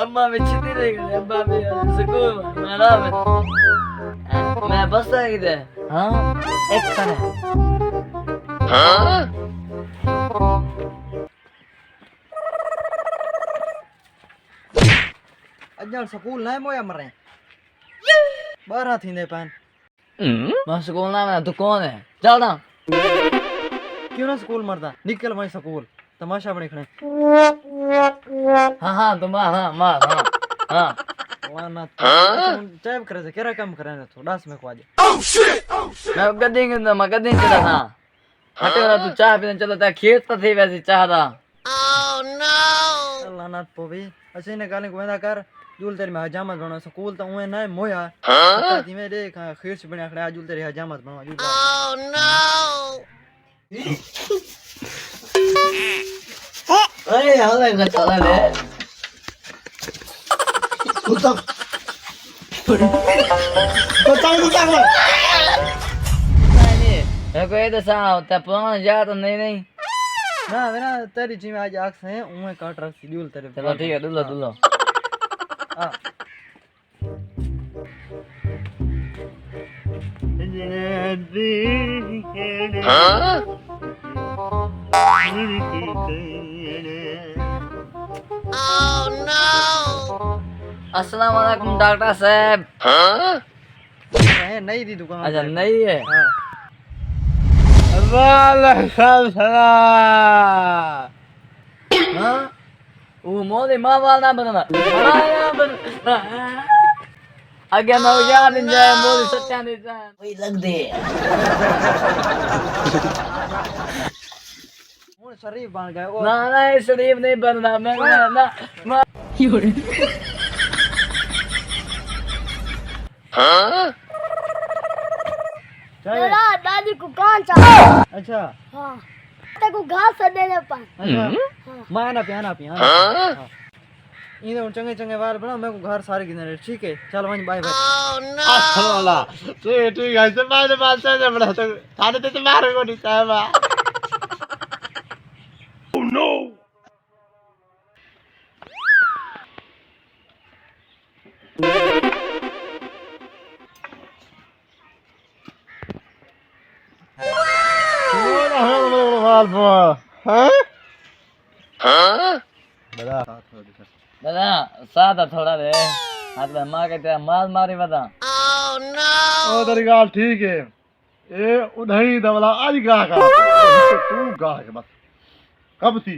अम्मा में छुट्टी नहीं गई, अम्मा में स्कूल में आराम है। मैं बस आ गई थी। हाँ एक सन है। हाँ अॼु स्कूल न मोया मरे 12 थींदे पान। मैं स्कूल ना मैं दुकान है चल ना। क्यों ना स्कूल मरदा निकल वहीं स्कूल तमाशा बने खड़े। हाँ हाँ तुम हाँ मार हाँ हाँ वाना चाय करे से केरा काम करे ना तो डांस में को आज मैं गद्दींगे ना मैं गद्दींगे चला था हटे वाला तू चाय पीने चला था खेत पर थी वैसे चाह था। अल्लाह नाथ पोवी अच्छे ने गाने को वेंदा कर जूल तेरी में हजामत बनो स्कूल तो उए ना मोया ती में देख खीर से बने खड़े जूल तेरी हजामत बनो जूल अरे यार मैं चला ले कुत्ता नहीं मैं कोई तो सा होता पुराना जा तो नहीं ना मेरा तेरी जी में आज आंख से उए काट रख शेड्यूल तेरे चलो ठीक है दुल्लो दुल्लो हां अस्सलाम वालेकुम डॉक्टर साहब। है नहीं दी दुकान अच्छा नहीं है। हां वालेकुम सलाम। हाँ वो मोदी माँ वाला बनना आगे मैं याद नहीं जाए मोदी सच्चा नहीं जाए वही लग दे हूं शरीफ बन गए ओ ना ना ये शरीफ नहीं बनना मैं ना हाँ मेरा दादी को कान चाहिए। अच्छा हाँ तेको घास देने पर। अच्छा मैं ना पियाना हां इने चंगे चंगे वाल बना मैं को घर सारे गिने ठीक है चल वहीं बाय बाय। अस्सलाम ठीक है से मारे बात से बड़ा तो थाने ते मारे को नहीं साहब। ओह नो दादा सादा थोड़ा रे हाथ में मार के तेरा माल मारी बता। ओ तेरी गाल ठीक है ए उधही दवला आज गा का तू गा के बस कब थी